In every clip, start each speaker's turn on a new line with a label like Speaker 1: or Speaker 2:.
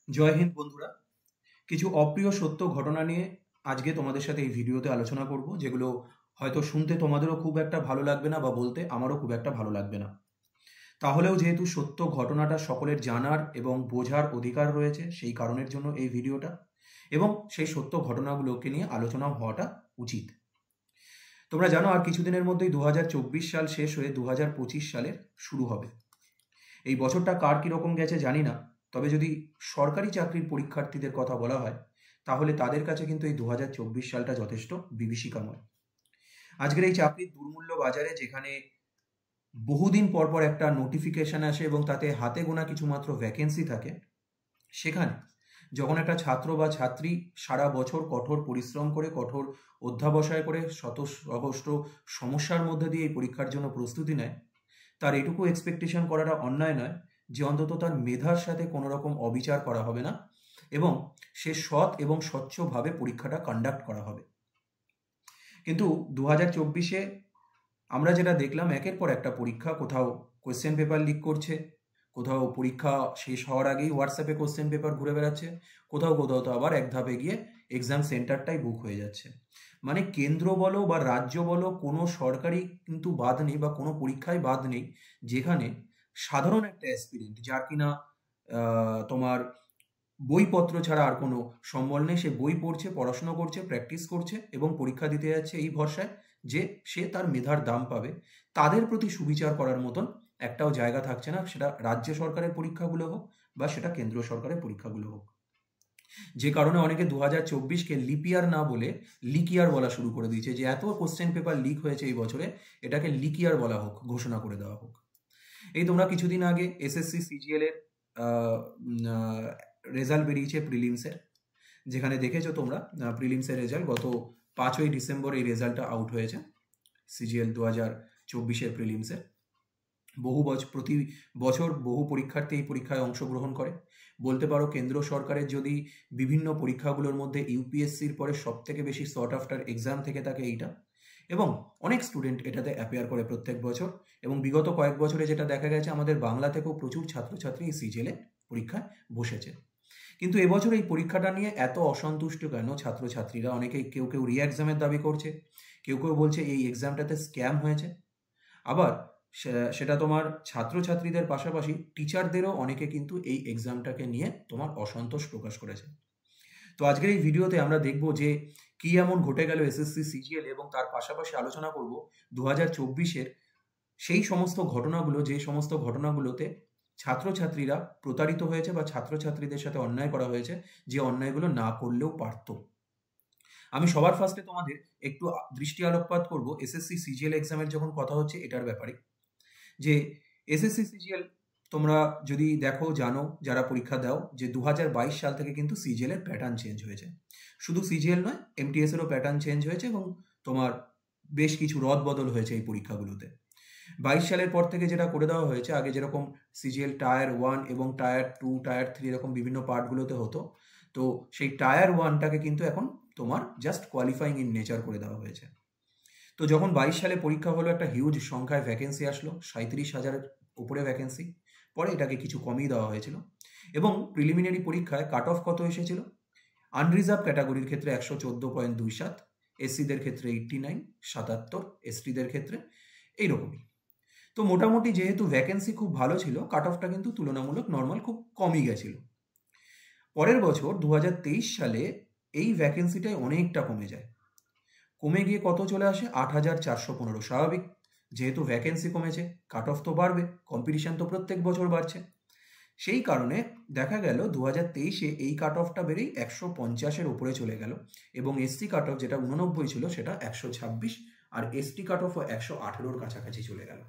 Speaker 1: জয় হিন্দ বন্ধুরা। কিছু অপ্রিয় সত্য ঘটনা নিয়ে আজকে তোমাদের সাথে এই ভিডিওতে আলোচনা করব, যেগুলো হয়তো শুনতে তোমাদেরও খুব একটা ভালো লাগবে না বা বলতে আমারও খুব একটা ভালো লাগবে না। তাহলেও যেহেতু সত্য ঘটনাটা সকলের জানার এবং বোঝার অধিকার রয়েছে, সেই কারণের জন্য এই ভিডিওটা এবং সেই সত্য ঘটনাগুলোকে নিয়ে আলোচনা হওয়াটা উচিত। তোমরা জানো আর কিছুদিনের মধ্যেই 2024 সাল শেষ হয়ে 2025 সালের শুরু হবে। এই বছরটা কার কীরকম গেছে জানি না, তবে যদি সরকারি চাকরির পরীক্ষার্থীদের কথা বলা হয় তাহলে তাদের কাছে কিন্তু এই 2024 সালটা যথেষ্ট বিভীষিকাময়। আজকের এই চাকরির দুর্মূল্য বাজারে, যেখানে বহুদিন পর পর একটা নোটিফিকেশন আসে এবং তাতে হাতে গোনা কিছু মাত্র ভ্যাকেন্সি থাকে, সেখানে যখন একটা ছাত্র বা ছাত্রী সারা বছর কঠোর পরিশ্রম করে, কঠোর অধ্যাবসায় করে, শত সহস্র সমস্যার মধ্যে দিয়ে এই পরীক্ষার জন্য প্রস্তুতি নেয়, তার এটুকু এক্সপেকটেশন করাটা অন্যায় নয় যে অন্তত তার মেধার সাথে কোনো রকম অবিচার করা হবে না এবং সে সৎ এবং স্বচ্ছভাবে পরীক্ষাটা কন্ডাক্ট করা হবে। কিন্তু 2024-এ আমরা যেটা দেখলাম, একের পর একটা পরীক্ষা, কোথাও কোয়েশ্চেন পেপার লিক করছে, কোথাও পরীক্ষা শেষ হওয়ার আগেই হোয়াটসঅ্যাপে কোশ্চেন পেপার ঘুরে বেড়াচ্ছে, কোথাও কোথাও তো আবার এক ধাপে গিয়ে এক্সাম সেন্টারটাই বুক হয়ে যাচ্ছে। মানে কেন্দ্র বলো বা রাজ্য বলো, কোনো সরকারি কিন্তু বাদ নেই বা কোনো পরীক্ষায় বাদ নেই যেখানে সাধারণ একটা অ্যাসপিরেন্ট, যার কিনা তোমার বইপত্র ছাড়া আর কোনো সম্বল নেই, সে বই পড়ছে, পড়াশুনো করছে, প্র্যাকটিস করছে এবং পরীক্ষা দিতে যাচ্ছে এই ভরসায় যে সে তার মেধার দাম পাবে, তাদের প্রতি সুবিচার করার মতন একটাও জায়গা থাকছে না, সেটা রাজ্য সরকারের পরীক্ষাগুলো হোক বা সেটা কেন্দ্র সরকারের পরীক্ষাগুলো হোক। যে কারণে অনেকে 2024-কে লিপিয়ার না বলে লিকিয়ার বলা শুরু করে দিয়েছে, যে এত কোশ্চেন পেপার লিক হয়েছে এই বছরে, এটাকে লিকিয়ার বলা হোক, ঘোষণা করে দেওয়া হোক। এই তোমরা কিছুদিন আগে এসএসসি সিজিএল এর রেজাল্ট বেরিয়েছে প্রিলিমসের, যেখানে দেখেছো তোমরা প্রিলিমসের রেজাল্ট গত 5ই ডিসেম্বর এই রেজাল্টটা আউট হয়েছে। সিজিএল 2024-এর প্রিলিমসের প্রতি বছর বহু পরীক্ষার্থী এই পরীক্ষায় অংশগ্রহণ করে। বলতে পারো কেন্দ্র সরকারের যদি বিভিন্ন পরীক্ষাগুলোর মধ্যে ইউপিএসসির পরে সবথেকে বেশি সর্ট আফটার এক্সাম থেকে থাকে এইটা, এবং অনেক স্টুডেন্ট এটাতে অ্যাপিয়ার করে প্রত্যেক বছর। এবং বিগত কয়েক বছরে যেটা দেখা গেছে, আমাদের বাংলা থেকেও প্রচুর ছাত্রছাত্রী এই সিজিএলে পরীক্ষায় বসেছে। কিন্তু এবছর এই পরীক্ষাটা নিয়ে এত অসন্তুষ্ট কেন ছাত্রছাত্রীরা? অনেকেই কেউ কেউ রি এক্সামের দাবি করছে, কেউ কেউ বলছে এই এক্সামটাতে স্ক্যাম হয়েছে। আবার সেটা তোমার ছাত্রছাত্রীদের পাশাপাশি টিচারদেরও অনেকে কিন্তু এই এক্সামটাকে নিয়ে তোমার অসন্তোষ প্রকাশ করেছে। তো আজকের এই ভিডিওতে আমরা দেখব যে কি এমন ঘটে গেল এসএসসি সিজিএল, এবং তার পাশাপাশি আলোচনা করব 2024-এর সেই সমস্ত ঘটনাগুলো, যে সমস্ত ঘটনাগুলোতে ছাত্রছাত্রীরা প্রতারিত হয়েছে বা ছাত্রছাত্রীদের সাথে অন্যায় করা হয়েছে, যে অন্যায়গুলো না করলেও পারত। আমি সবার ফার্স্টে তোমাদের একটু দৃষ্টি আলোকপাত করব এসএসসি সিজিএল এক্সামের যখন কথা হচ্ছে এটার ব্যাপারে, যে এসএসসি সিজিএল তোমরা যদি দেখো, জানো যারা পরীক্ষা দাও, যে 2022 সাল থেকে কিন্তু সিজিএল এর প্যাটার্ন চেঞ্জ হয়েছে। শুধু সিজিএল নয়, এমটিএস এরও প্যাটার্ন চেঞ্জ হয়েছে এবং তোমার বেশ কিছু রদ বদল হয়েছে এই পরীক্ষাগুলোতে। 22 সালের পর থেকে যেটা করে দেওয়া হয়েছে, আগে যেরকম সিজিএল টায়ার 1 এবং টায়ার 2, টায়ার 3 এরকম বিভিন্ন পার্টগুলোতে হতো, তো সেই টায়ার 1টাকে কিন্তু এখন তোমার জাস্ট কোয়ালিফাইং ইন নেচার করে দেওয়া হয়েছে। তো যখন 22 সালে পরীক্ষা হলো, একটা হিউজ সংখ্যায় ভ্যাকেন্সি আসলো, 37,000-এর উপরে ভ্যাকেন্সি। পরে এটাকে কিছু কমিয়ে দেওয়া হয়েছিল এবং প্রিলিমিনারি পরীক্ষায় কাট অফ কত এসেছিল? আনরিজার্ভ ক্যাটাগরির ক্ষেত্রে 114.27, এসসিদের ক্ষেত্রে 89, 77, এসটিদের ক্ষেত্রে এইরকমই। তো মোটামুটি যেহেতু ভ্যাকেন্সি খুব ভালো ছিল, কাট অফটা কিন্তু তুলনামূলক নর্মাল খুব কমই গেছিল। পরের বছর 2023 সালে এই ভ্যাকেন্সিটাই অনেকটা কমে যায়, কমে গিয়ে কত চলে আসে? 8,415। স্বাভাবিক, যেহেতু ভ্যাকেন্সি কমেছে, কাট অফ তো বাড়বে, কম্পিটিশন তো প্রত্যেক বছর বাড়ছে। সেই কারণে দেখা গেল 2023-এ এই কাট অফটা বেড়েই 150-এর উপরে চলে গেল এবং এসসি কাট অফ যেটা 89 ছিল সেটা 126, আর এসটি কাট অফও 118-র কাছাকাছি চলে গেল।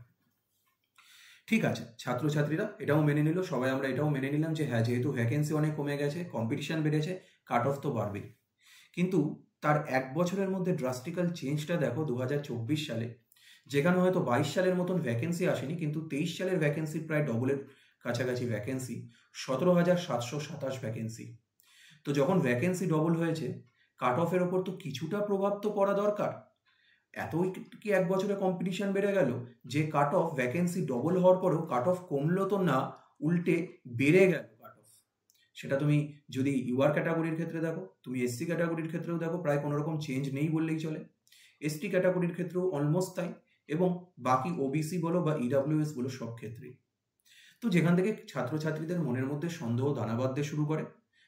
Speaker 1: ঠিক আছে, ছাত্রছাত্রীরা এটাও মেনে নিল, সবাই আমরা এটাও মেনে নিলাম যে হ্যাঁ, যেহেতু ভ্যাকেন্সি অনেক কমে গেছে, কম্পিটিশন বেড়েছে, কাট অফ তো বাড়বেই। কিন্তু তার এক বছরের মধ্যে ড্রাস্টিক্যাল চেঞ্জটা দেখো 2024 সালে, যেখানে হয়তো 22 সালের মতন ভ্যাকেন্সি আসেনি, কিন্তু 23 সালের ভ্যাকেন্সি প্রায় ডবলের কাছাকাছি ভ্যাকেন্সি, 17,727 ভ্যাকেন্সি। তো যখন ভ্যাকেন্সি ডবল হয়েছে, কাট অফের ওপর তো কিছুটা প্রভাব তো পড়া দরকার। এতই কি এক বছরে কম্পিটিশন বেড়ে গেল যে কাট অফ, ভ্যাকেন্সি ডবল হওয়ার পরেও কাট অফ কমলো তো না, উল্টে বেড়ে গেল কাট অফ। সেটা তুমি যদি ইউআর ক্যাটাগরির ক্ষেত্রে দেখো, তুমি এসসি ক্যাটাগরির ক্ষেত্রেও দেখো, প্রায় কোনো রকম চেঞ্জ নেই বললেই চলে। এসটি ক্যাটাগরির ক্ষেত্রেও অলমোস্ট তাই, এবং বাকি ওবিসি বলো বা ইডাব্লিউএস বলো সব ক্ষেত্রেই। তো যেখান থেকে ছাত্রছাত্রীদের মনের মধ্যে সন্দেহ দানা বাঁধতে শুরু করে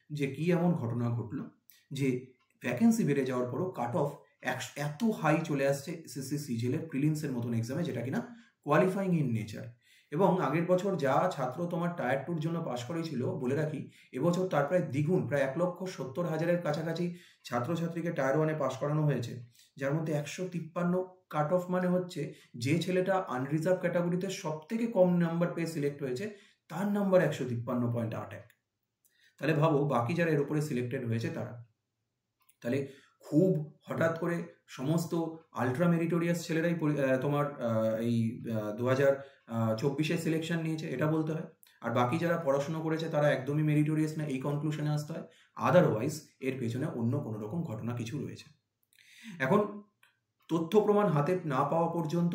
Speaker 1: যে কি এমন ঘটনা ঘটলো যে ভ্যাকেন্সি বেড়ে যাওয়ার পরও কাট অফ এত হাই চলে আসছে এসএসসি সিজিএলের প্রিলিমসের মতন এক্সামে, যেটা কিনা কোয়ালিফাইং ইন নেচার। এবং আগের বছর যা ছাত্র তোমার টায়ার টুর জন্য পাশ করেছিল, বলে রাখি এবছর তার প্রায় দ্বিগুণ, প্রায় 1,70,000-এর কাছাকাছি ছাত্রছাত্রীকে টায়ার ওয়ানে পাশ করানো হয়েছে, যার মধ্যে 153 কাট অফ, মানে হচ্ছে যে ছেলেটা আনরিজার্ভ ক্যাটাগরিতে সব থেকে কম নাম্বার পেয়ে সিলেক্ট হয়েছে তার নাম্বার 153.81। তাহলে ভাবো বাকি যারা এর উপরে সিলেক্টেড হয়েছে তারা, তাহলে খুব হঠাৎ করে সমস্ত আলট্রা মেরিটোরিয়াস ছেলেরাই তোমার এই 2024-এ সিলেকশন নিয়েছে এটা বলতে হয়, আর বাকি যারা পড়াশুনো করেছে তারা একদমই মেরিটোরিয়াস না, এই কনক্লুশনে আসতে হয়। আদারওয়াইজ এর পেছনে অন্য কোনো রকম ঘটনা কিছু রয়েছে। এখন তথ্য প্রমাণ হাতে না পাওয়া পর্যন্ত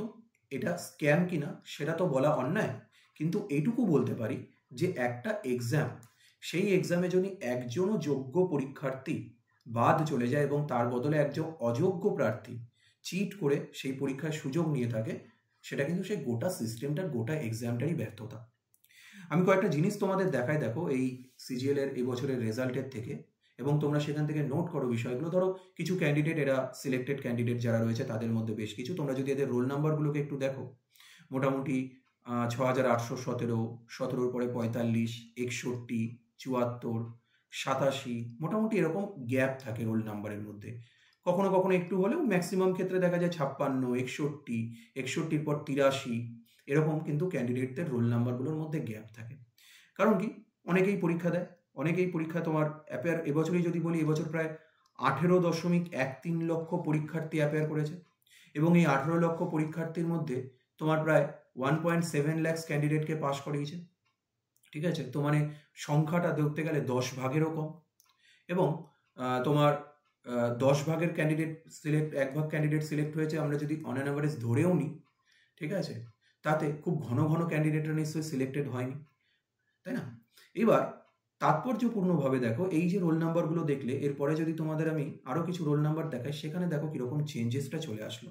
Speaker 1: এটা স্ক্যাম কিনা সেটা তো বলা অন্যায়, কিন্তু এইটুকু বলতে পারি যে একটা এক্সাম, সেই এক্সামে যদি একজনও যোগ্য পরীক্ষার্থী বাদ চলে যায় এবং তার বদলে একজন অযোগ্য প্রার্থী চিট করে সেই পরীক্ষার সুযোগ নিয়ে থাকে, সেটা কিন্তু সেই গোটা সিস্টেমটার, গোটা এক্সামটারই ব্যর্থতা। আমি কয়েকটা জিনিস তোমাদের দেখাই, দেখো এই সিজিএল এর এবছরের রেজাল্টের থেকে, এবং তোমরা সেখান থেকে নোট করো বিষয়গুলো। ধরো কিছু ক্যান্ডিডেট, এরা সিলেক্টেড ক্যান্ডিডেট যারা রয়েছে তাদের মধ্যে বেশ কিছু, তোমরা যদি এদের রোল নাম্বারগুলোকে একটু দেখো, মোটামুটি 6,817, 17-র পরে 45, 61, 74, 87, মোটামুটি এরকম গ্যাপ থাকে রোল নাম্বারের মধ্যে। কখনো কখনো একটু হলেও ম্যাক্সিমাম ক্ষেত্রে দেখা যায় 56, 61, 61-র পর 83, এরকম কিন্তু ক্যান্ডিডেটদের রোল নাম্বারগুলোর মধ্যে গ্যাপ থাকে। কারণ কি, অনেকেই পরীক্ষা দেয়, অনেকেই পরীক্ষা তোমার অ্যাপেয়ার, এবছরই যদি বলি এবছর প্রায় 18.13 লক্ষ পরীক্ষার্থী অ্যাপেয়ার করেছে, এবং এই 18 লক্ষ পরীক্ষার্থীর মধ্যে তোমার প্রায় 1.7 লাখ ক্যান্ডিডেটকে পাশ করিয়েছে। ঠিক আছে, তো মানে সংখ্যাটা ধরতে গেলে 10 ভাগেরও কম, এবং তোমার 10 ভাগের ক্যান্ডিডেট সিলেক্ট, 1 ভাগ ক্যান্ডিডেট সিলেক্ট হয়েছে আমরা যদি অন অ্যান অ্যাভারেজ ধরেও নিই, ঠিক আছে, তাতে খুব ঘন ঘন ক্যান্ডিডেটরা নিশ্চয়ই সিলেক্টেড হয়নি, তাই না? এবার তাৎপর্যপূর্ণভাবে দেখো, এই যে রোল নাম্বারগুলো দেখলে, এরপরে যদি তোমাদের আমি আরও কিছু রোল নাম্বার দেখাই, সেখানে দেখো কীরকম চেঞ্জেসটা চলে আসলো।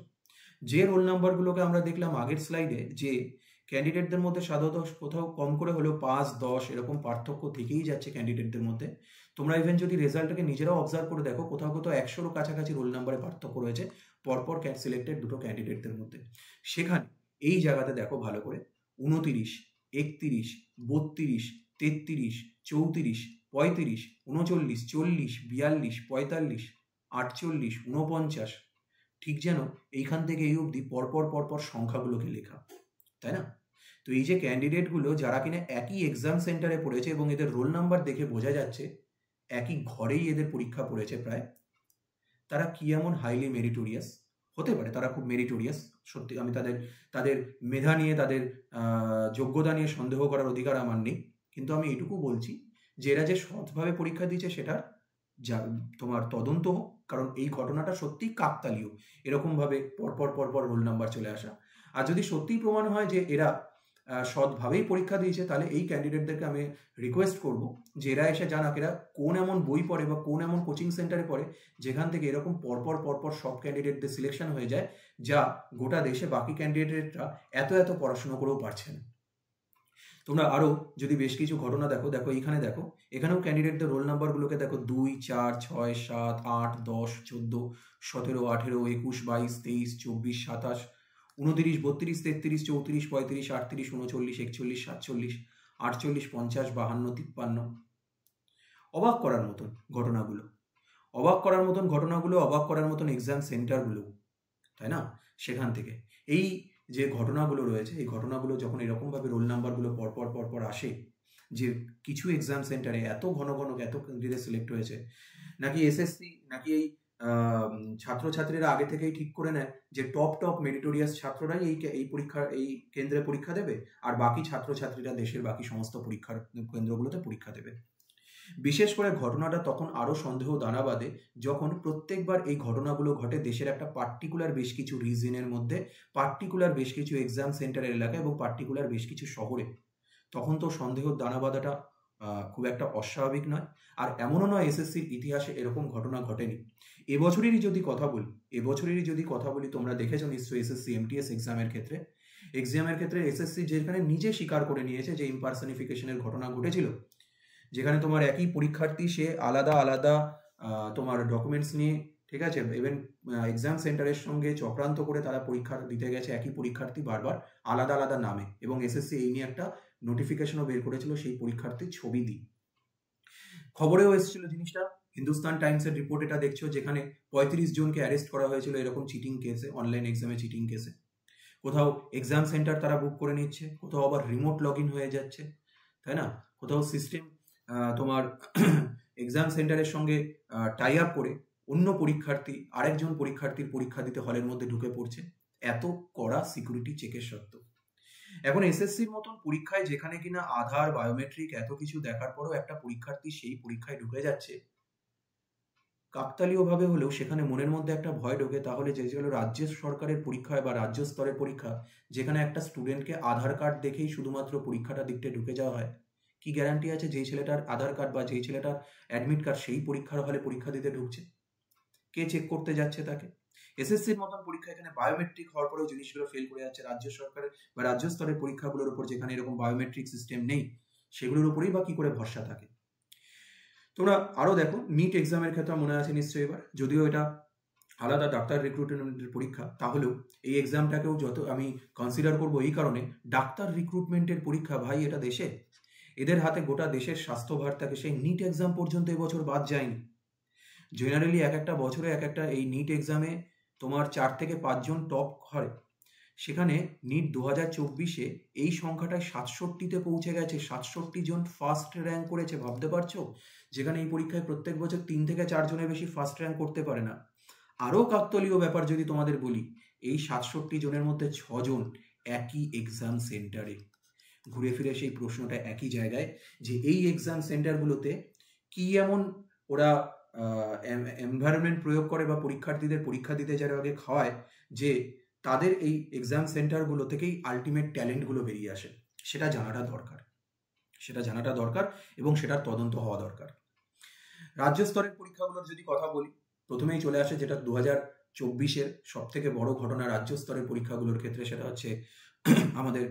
Speaker 1: যে রোল নাম্বারগুলোকে আমরা দেখলাম আগের স্লাইডে, যে ক্যান্ডিডেটদের মধ্যে সাধারণত কোথাও কম করে হলেও 5-10 এরকম পার্থক্য থেকেই যাচ্ছে ক্যান্ডিডেটদের মধ্যে। তোমরা ইভেন যদি রেজাল্টটাকে নিজেরাও অবজার্ভ করে দেখো, কোথাও কোথাও 100-রও কাছাকাছি রোল নাম্বারে পার্থক্য রয়েছে পরপর সিলেক্টেড দুটো ক্যান্ডিডেটদের মধ্যে। সেখানে এই জায়গাতে দেখো ভালো করে, 29, 31, 32, 33, 34, 35, 39, 40, 42, 45, 48, 49, ঠিক যেন এইখান থেকে এই অবধি পরপর সংখ্যাগুলোকে লেখা, তাই না? তো এই যে ক্যান্ডিডেটগুলো যারা কিনা একই এক্সাম সেন্টারে পড়েছে, এবং এদের রোল নাম্বার দেখে বোঝা যাচ্ছে একই ঘরেই এদের পরীক্ষা পড়েছে প্রায়, তারা কি এমন হাইলি মেরিটোরিয়াস হতে পারে? তারা খুব মেরিটোরিয়াস, সত্যি। আমি তাদের মেধা নিয়ে, তাদের যোগ্যতা নিয়ে সন্দেহ করার অধিকার আমার নেই, কিন্তু আমি এটুকু বলছি যে এরা যে সৎভাবে পরীক্ষা দিয়েছে সেটা তোমার তদন্ত হোক, কারণ এই ঘটনাটা সত্যিই কাকতালীয়, এরকমভাবে পরপর রোল নাম্বার চলে আসা। আর যদি সত্যিই প্রমাণ হয় যে এরা সৎভাবেই পরীক্ষা দিয়েছে, তাহলে এই ক্যান্ডিডেটদেরকে আমি রিকোয়েস্ট করব যে এরা এসে জানাক এরা কোন এমন বই পড়ে বা কোন এমন কোচিং সেন্টারে পড়ে যেখান থেকে এরকম পরপর সব ক্যান্ডিডেটদের সিলেকশন হয়ে যায়, যা গোটা দেশে বাকি ক্যান্ডিডেটরা এত পড়াশুনো করেও পারছে না। তোমরা আরও যদি বেশ কিছু ঘটনা দেখো, এইখানে দেখো, এখানেও ক্যান্ডিডেটদের রোল নাম্বারগুলোকে দেখো, 2, 4, 6, 7, 8, 10, 14, 17, 18, 21, 22, 23, 24, 27, 29, 32, 33, 34, 35, 38, 39, 41, 47, 48, 50, 52, 53। অবাক করার মতন ঘটনাগুলো, অবাক করার মতন এক্সাম সেন্টারগুলো, তাই না? সেখান থেকে এই যে ঘটনাগুলো রয়েছে, এই ঘটনাগুলো যখন এরকমভাবে রোল নাম্বারগুলো পরপর আসে, যে কিছু এক্সাম সেন্টারে এত ঘন এত ক্যান্ডিডেট সিলেক্ট হয়েছে, নাকি এসএসসি, নাকি এই ছাত্রছাত্রীরা আগে থেকেই ঠিক করে নেয় যে টপ মেরিটোরিয়াস ছাত্ররাই এই কেন্দ্রে পরীক্ষা দেবে, আর বাকি ছাত্রছাত্রীরা দেশের বাকি সমস্ত পরীক্ষার কেন্দ্রগুলোতে পরীক্ষা দেবে। বিশেষ করে ঘটনাটা তখন আরও সন্দেহ দানা বাঁধে যখন প্রত্যেকবার এই ঘটনাগুলো ঘটে দেশের একটা পার্টিকুলার বেশ কিছু রিজনের মধ্যে, পার্টিকুলার বেশ কিছু এক্সাম সেন্টারের এলাকায় এবং পার্টিকুলার বেশ কিছু শহরে। তখন তো সন্দেহ দানা বাঁধাটা খুব একটা অস্বাভাবিক নয়। আর এমনও নয় এসএসসির ইতিহাসে এরকম ঘটনা ঘটেনি। এবছরেরই যদি কথা বলি তোমরা দেখেছো নিশ্চয়ই এসএসসি এমটিএস এক্সামের ক্ষেত্রে এসএসসি যেখানে নিজে স্বীকার করে নিয়েছে যে ইম্পারসনিফিকেশনের ঘটনা ঘটেছিল, যেখানে তোমার একই পরীক্ষার্থী সে আলাদা তোমার ডকুমেন্টস নিয়ে, ঠিক আছে, ইভেন এক্সাম সেন্টারের সঙ্গে চক্রান্ত করে তারা পরীক্ষা দিতে গেছে, একই পরীক্ষার্থী বারবার আলাদা নামে, এবং এসএসসি এই নিয়ে একটা নোটিফিকেশনও বের করেছিল সেই পরীক্ষার্থীর ছবি দিয়ে। খবরেও এসেছিল জিনিসটা, হিন্দুস্তান টাইমসের রিপোর্ট এটা দেখছো, যেখানে 35 জনকে অ্যারেস্ট করা হয়েছিল এরকম চিটিং কেসে, অনলাইন এক্সামে চিটিং কেসে। কোথাও এক্সাম সেন্টার তারা বুক করে নিচ্ছে, কোথাও আবার রিমোট লগ ইন হয়ে যাচ্ছে, তাই না? কোথাও সিস্টেম তোমার এক্সাম সেন্টারের সঙ্গে টাই আপ করে অন্য আরেকজন পরীক্ষার্থীর পরীক্ষা দিতে হলের মধ্যে ঢুকে পড়ছে, এত কড়া সিকিউরিটি চেকের সত্ত্বেও। এখন এসএসসির মতন পরীক্ষায় যেখানে কিনা আধার, বায়োমেট্রিক এত কিছু দেখার পরও একটা পরীক্ষার্থী সেই পরীক্ষায় ঢুকে যাচ্ছে, কাকতালীয়ভাবে হলেও সেখানে মনের মধ্যে একটা ভয় ঢোকে, তাহলে যেগুলো রাজ্য সরকারের পরীক্ষা বা রাজ্য স্তরের পরীক্ষা, যেখানে একটা স্টুডেন্টকে আধার কার্ড দেখেই শুধুমাত্র পরীক্ষাটা দিতে ঢুকে যাওয়া হয়, কি গ্যারান্টি আছে যেই ছেলেটার আধার কার্ড বা যেই ছেলেটার অ্যাডমিট কার্ড সেই পরীক্ষার হলে পরীক্ষা দিতে ঢুকছে? কে চেক করতে যাচ্ছে তাকে? এসএসসির মতন পরীক্ষা এখানে বায়োমেট্রিক হওয়ার পরেও জিনিসগুলো ফেল করে যাচ্ছে রাজ্য সরকারের বা রাজ্য স্তরের পরীক্ষাগুলোর উপর, যেখানে এরকম বায়োমেট্রিক সিস্টেম নেই, সেগুলোর উপরেই বা কি করে ভরসা থাকে? তোমরা আরো দেখো, নিট এক্সামের ক্ষেত্রে মনে আছে নিশ্চয়ই, এবার যদিও এটা আলাদা ডাক্তার রিক্রুটমেন্টের পরীক্ষা, তাহলেও এই এক্সামটাকেও যত আমি কনসিডার করবো এই কারণে, ডাক্তার রিক্রুটমেন্টের পরীক্ষা ভাই, এটা দেশে, এদের হাতে গোটা দেশের স্বাস্থ্যভার থাকে। সেই নিট এক্সাম পর্যন্ত এবছর বাদ যায়নি। জেনারেলি এক একটা বছরে এই নিট এক্সামে তোমার 4 থেকে 5 জন টপ হয়, সেখানে নিট 2024-এ এই সংখ্যাটায় 67-তে পৌঁছে গেছে। 67 জন ফার্স্ট র্যাঙ্ক করেছে, ভাবতে পারছো? যেখানে এই পরীক্ষায় প্রত্যেক বছর 3 থেকে 4 জনের বেশি ফার্স্ট র্যাঙ্ক করতে পারে না। আরও কাকতালীয় ব্যাপার যদি তোমাদের বলি, এই 67 জনের মধ্যে 6 জন একই এক্সাম সেন্টারে। ঘুরে ফিরে সেই প্রশ্নটা একই জায়গায়, যে এই এক্সাম সেন্টারগুলোতে কি এমন ওরা এনভায়রনমেন্ট প্রয়োগ করে বা পরীক্ষার্থীদের পরীক্ষা দিতে যারা আগে খাওয়ায়, যে তাদের এই এক্সাম সেন্টারগুলো থেকেই আলটিমেট ট্যালেন্টগুলো বেরিয়ে আসে। সেটা জানাটা দরকার এবং সেটার তদন্ত হওয়া দরকার। রাজ্য স্তরের পরীক্ষাগুলোর যদি কথা বলি, প্রথমেই চলে আসে যেটা 2024-এর সব থেকে বড় ঘটনা রাজ্য স্তরের পরীক্ষাগুলোর ক্ষেত্রে, সেটা হচ্ছে আমাদের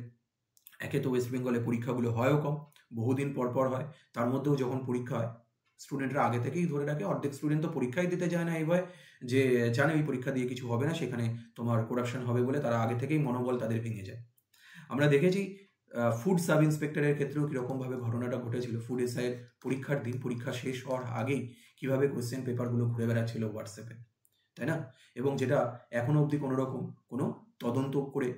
Speaker 1: একে তো ওয়েস্ট বেঙ্গলে পরীক্ষাগুলো হয়ও কম, বহুদিন পর হয়, তার মধ্যেও যখন পরীক্ষা হয় স্টুডেন্টরা আগে থেকেই ধরে রাখে, অর্ধেক স্টুডেন্ট তো পরীক্ষাই দিতে যায় না এই ভয়, যে জানে এই পরীক্ষা দিয়ে কিছু হবে না, সেখানে তোমার করাপশন হবে বলে তারা আগে থেকেই মনোবল তাদের ভেঙে যায়। আমরা দেখেছি ফুড সাব ইন্সপেক্টরের ক্ষেত্রেও কীরকমভাবে ঘটনাটা ঘটেছিল। ফুড এসআইয়ের পরীক্ষার দিন, পরীক্ষা শেষ হওয়ার আগেই কীভাবে কোয়েশ্চেন পেপারগুলো ঘুরে বেড়াচ্ছিল হোয়াটসঅ্যাপে, তাই না? এবং যেটা এখনো অবধি কোনো তদন্ত করে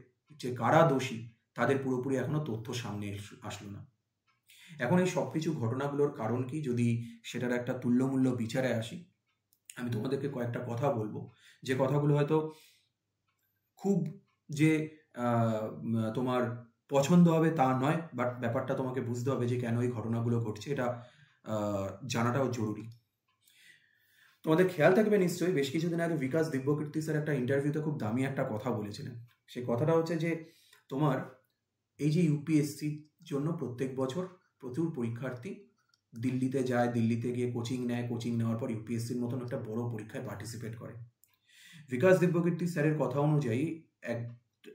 Speaker 1: যে কারা দোষী তাদের পুরোপুরি এখনো তথ্য সামনে আসলো না। এখন এই সব কিছু ঘটনাগুলোর কারণ কি, যদি সেটার একটা তুল্যমূল্য বিচারে আসি, আমি তোমাদেরকে কয়েকটা কথা বলবো, যে কথাগুলো হয়তো খুব যে তোমার পছন্দ হবে তা নয়, বাট ব্যাপারটা তোমাকে বুঝতে হবে যে কেন এই ঘটনাগুলো ঘটছে, এটা জানাটাও জরুরি। তোমাদের খেয়াল থাকবে নিশ্চয়ই, বেশ কিছুদিন আগে বিকাশ দিব্যকীর্তি স্যার একটা ইন্টারভিউতে খুব দামি একটা কথা বলেছিলেন। সেই কথাটা হচ্ছে যে তোমার এই যে ইউপিএসসির জন্য প্রত্যেক বছর প্রচুর পরীক্ষার্থী দিল্লিতে যায়, দিল্লিতে গিয়ে কোচিং নেয়, কোচিং নেওয়ার পর ইউপিএসসির মতন একটা বড় পরীক্ষায় পার্টিসিপেট করে। বিকাশ দিব্যকীর্তি স্যারের কথা অনুযায়ী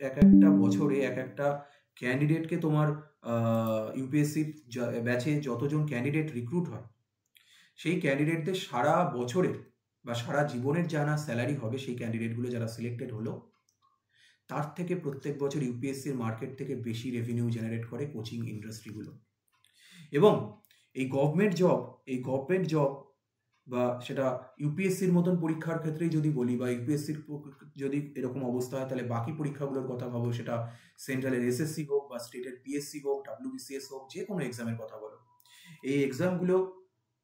Speaker 1: একটা বছরে একটা ক্যান্ডিডেটকে তোমার ইউপিএসসির ব্যাচে যতজন ক্যান্ডিডেট রিক্রুট হয়, সেই ক্যান্ডিডেটদের সারা বছরের বা সারা জীবনের যারা স্যালারি হবে, সেই ক্যান্ডিডেটগুলো যারা সিলেক্টেড হলো, তার থেকে প্রত্যেক বছর ইউপিএসসির মার্কেট থেকে বেশি রেভিনিউ জেনারেট করে কোচিং ইন্ডাস্ট্রিগুলো। এবং এই গভর্নমেন্ট জব বা সেটা ইউপিএসসির মতন পরীক্ষার ক্ষেত্রেই যদি বলি, বা ইউপিএসসির যদি এরকম অবস্থা হয়, তাহলে বাকি পরীক্ষাগুলোর কথা ভাবো, সেটা সেন্ট্রালের এসএসসি হোক বা স্টেটের পিএসসি হোক, ডাব্লিউবিসিএস হোক, যে কোনো এক্সামের কথা বলো, এই এক্সামগুলো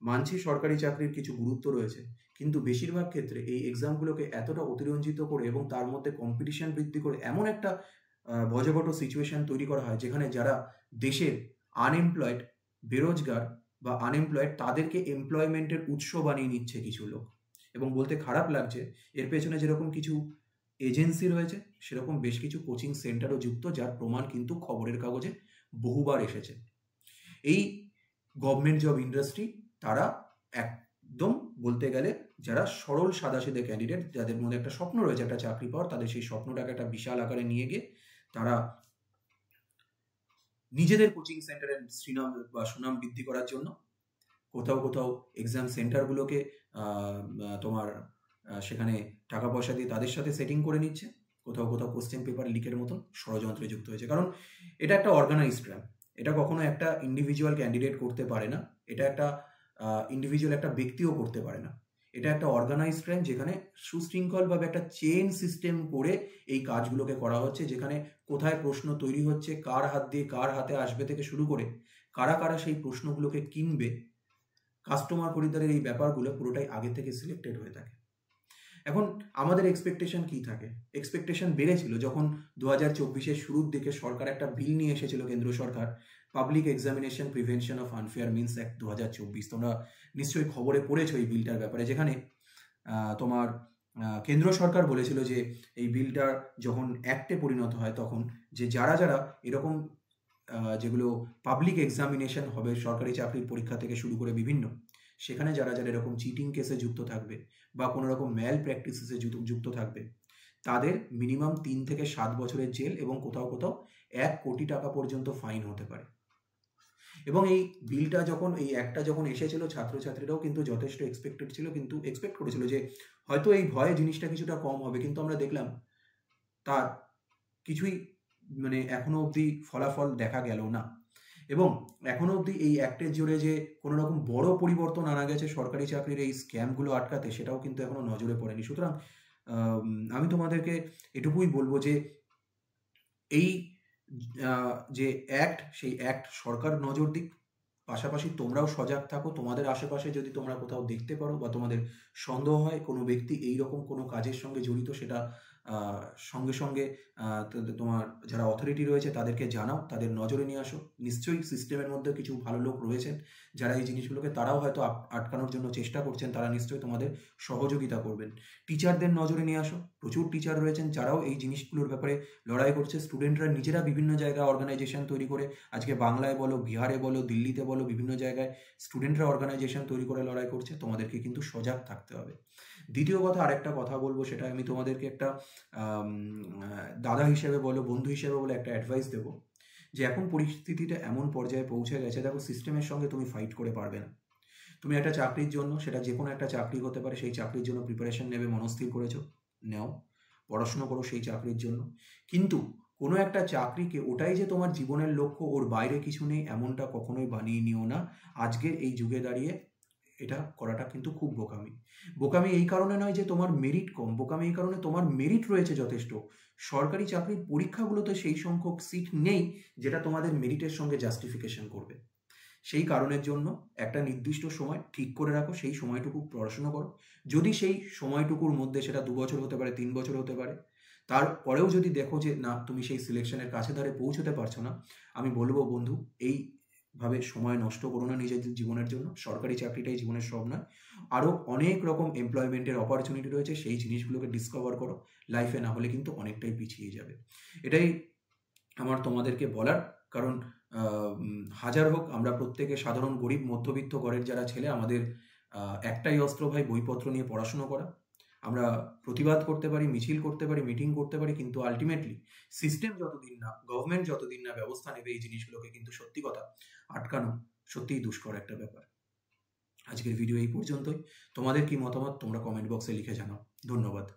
Speaker 1: মানছি সরকারি চাকরির কিছু গুরুত্ব রয়েছে, কিন্তু বেশিরভাগ ক্ষেত্রে এই এক্সামগুলোকে এতটা অতিরঞ্জিত করে এবং তার মধ্যে কম্পিটিশন বৃদ্ধি করে এমন একটা ভজঘট সিচুয়েশন তৈরি করা হয়, যেখানে যারা দেশের আনএমপ্লয়েড, বেরোজগার বা আনএমপ্লয়েড, তাদেরকে এমপ্লয়মেন্টের উৎস বানিয়ে নিচ্ছে কিছু লোক। এবং বলতে খারাপ লাগছে, এর পেছনে যেরকম কিছু এজেন্সি রয়েছে, সেরকম বেশ কিছু কোচিং সেন্টারও যুক্ত, যার প্রমাণ কিন্তু খবরের কাগজে বহুবার এসেছে। এই গভর্নমেন্ট জব ইন্ডাস্ট্রি, তারা একদম বলতে গেলে যারা সরল সাদাসিধে ক্যান্ডিডেট, যাদের মধ্যে একটা স্বপ্ন রয়েছে একটা চাকরি পাওয়ার, তাদের সেই স্বপ্নটাকে একটা বিশাল আকারে নিয়ে গিয়ে তারা নিজেদের কোচিং সেন্টারের সুনাম বৃদ্ধি করার জন্য কোথাও কোথাও এক্সাম সেন্টারগুলোকে তোমার সেখানে টাকা পয়সা দিয়ে তাদের সাথে সেটিং করে নিচ্ছে, কোথাও কোথাও কোশ্চেন পেপার লিকের মতন ষড়যন্ত্রে যুক্ত হয়েছে। কারণ এটা একটা অর্গানাইজড ক্রাইম, এটা কখনো একটা ইন্ডিভিজুয়াল ক্যান্ডিডেট করতে পারে না, এটা একটা ইন্ডিভিজুয়াল একটা ব্যক্তিও করতে পারে না, এটা একটা অর্গানাইজড ক্রাইম যেখানে সুশৃঙ্খলভাবে একটা চেন সিস্টেম করে এই কাজগুলোকে করা হচ্ছে, যেখানে কোথায় প্রশ্ন তৈরি হচ্ছে, কার হাত দিয়ে কার হাতে আসবে থেকে শুরু করে কারা কারা সেই প্রশ্নগুলোকে কিনবে, কাস্টমার খরিদ্দারের এই ব্যাপারগুলো পুরোটাই আগে থেকে সিলেক্টেড হয়ে থাকে। এখন আমাদের এক্সপেকটেশন কি থাকে? এক্সপেকটেশন বেড়েছিল যখন 2024-এর শুরুর দিকে সরকার একটা বিল নিয়ে এসেছিল, কেন্দ্র সরকার, public examination prevention of unfair means act 2024। তোমরা নিশ্চয়ই খবরে পড়েছো এই বিলটার ব্যাপারে, যেখানে তোমার কেন্দ্র সরকার বলেছিল যে এই বিলটা যখন অ্যাক্টে পরিণত হয় তখন যে যারা যারা এরকম যেগুলো পাবলিক এক্সামিনেশন হবে সরকারি চাকরির পরীক্ষা থেকে শুরু করে বিভিন্ন, সেখানে যারা যারা এরকম চিটিং কেসে যুক্ত থাকবে বা কোনো রকম ম্যাল প্র্যাকটিসে যুক্ত থাকবে, তাদের মিনিমাম 3 থেকে 7 বছরের জেল এবং কোথাও কোথাও 1 কোটি টাকা পর্যন্ত ফাইন হতে পারে। এবং এই বিলটা যখন, এই অ্যাক্টটা যখন এসেছিল, ছাত্রছাত্রীরাও কিন্তু যথেষ্ট এক্সপেক্টেড ছিল, কিন্তু এক্সপেক্ট করেছিল যে হয়তো এই ভয়ে জিনিসটা কিছুটা কম হবে, কিন্তু আমরা দেখলাম তার কিছুই মানে এখনো অবধি ফলাফল দেখা গেল না। এবং এখনো অবধি এই অ্যাক্টের জোরে যে কোনো রকম বড় পরিবর্তন আনা গেছে সরকারি চাকরির এই স্ক্যামগুলো আটকাতে, সেটাও কিন্তু এখনো নজরে পড়েনি। সুতরাং আমি তোমাদেরকে এটুকুই বলবো যে এই যে অ্যাক্ট, সেই অ্যাক্ট সরকার নজর দিক, পাশাপাশি তোমরাও সজাগ থাকো। তোমাদের আশেপাশে যদি তোমরা কোথাও দেখতে পারো বা তোমাদের সন্দেহ হয় কোনো ব্যক্তি এইরকম কোনো কাজের সঙ্গে জড়িত, সেটা সঙ্গে সঙ্গে তোমার যারা অথরিটি রয়েছে তাদেরকে জানাও, তাদের নজরে নিয়ে আসো। নিশ্চয়ই সিস্টেমের মধ্যে কিছু ভালো লোক রয়েছেন যারা এই জিনিসগুলোকে, তারাও হয়তো আটকানোর জন্য চেষ্টা করছেন, তারা নিশ্চয়ই তোমাদের সহযোগিতা করবেন। টিচারদের নজরে নিয়ে আসো, প্রচুর টিচার রয়েছেন যারাও এই জিনিসগুলোর ব্যাপারে লড়াই করছে। স্টুডেন্টরা নিজেরা বিভিন্ন জায়গায় অর্গানাইজেশন তৈরি করে, আজকে বাংলায় বলো, বিহারে বলো, দিল্লিতে বলো, বিভিন্ন জায়গায় স্টুডেন্টরা অর্গানাইজেশন তৈরি করে লড়াই করছে। তোমাদেরকে কিন্তু সজাগ থাকতে হবে। দ্বিতীয় কথা, আরেকটা কথা বলবো, সেটা আমি তোমাদেরকে একটা দাদা হিসেবে বলো, বন্ধু হিসেবে বলো, একটা অ্যাডভাইস দেবো যে এখন পরিস্থিতিটা এমন পর্যায়ে পৌঁছে গেছে, দেখো সিস্টেমের সঙ্গে তুমি ফাইট করে পারবে না। তুমি একটা চাকরির জন্য, সেটা যে কোনো একটা চাকরি হতে পারে, সেই চাকরির জন্য প্রিপারেশন নেবে, মনস্থির করেছো, নাও, পড়াশোনা করো সেই চাকরির জন্য। কিন্তু কোনো একটা চাকরিকে ওটাই যে তোমার জীবনের লক্ষ্য, ওর বাইরে কিছু নেই, এমনটা কখনোই বানিয়ে নিও না। আজকের এই যুগে দাঁড়িয়ে এটা করাটা কিন্তু খুব বোকামি। বোকামি এই কারণে নয় যে তোমার মেরিট কম, বোকামি এই কারণে তোমার মেরিট রয়েছে যথেষ্ট। সরকারি চাকরির পরীক্ষাগুলোতে সেই সংখ্যক সিট নেই যেটা তোমাদের মেরিটের সঙ্গে জাস্টিফিকেশন করবে। সেই কারণের জন্য একটা নির্দিষ্ট সময় ঠিক করে রাখো, সেই সময়টুকু পড়াশোনা করো। যদি সেই সময়টুকুর মধ্যে, সেটা 2 বছর হতে পারে, 3 বছর হতে পারে, তারপরেও যদি দেখো যে না তুমি সেই সিলেকশনের কাছে ধারে পৌঁছতে পারছো না, আমি বলবো বন্ধু, এইভাবে সময় নষ্ট করো না নিজের জীবনের জন্য। সরকারি চাকরিটাই জীবনের সব নয়, আরও অনেক রকম এমপ্লয়মেন্টের অপরচুনিটি রয়েছে, সেই জিনিসগুলোকে ডিসকভার করো লাইফে, না হলে কিন্তু অনেকটাই পিছিয়ে যাবে। এটাই আমার তোমাদেরকে বলার। কারণ হাজার হোক, আমরা প্রত্যেকে সাধারণ গরিব মধ্যবিত্ত ঘরের যারা ছেলে, আমাদের একটাই অস্ত্র ভাই, বইপত্র নিয়ে পড়াশুনো করা। আমরা প্রতিবাদ করতে পারি, মিছিল করতে পারি, মিটিং করতে পারি, কিন্তু আলটিমেটলি সিস্টেম যতদিন না, গভর্নমেন্ট যতদিন না ব্যবস্থা নেবে এই জিনিসগুলোকে কিন্তু সত্যি কথা আটকানো সত্যিই দুষ্কর একটা ব্যাপার। আজকের ভিডিও এই পর্যন্তই। তোমাদের কি মতামত তোমরা কমেন্ট বক্সে লিখে জানাও। ধন্যবাদ।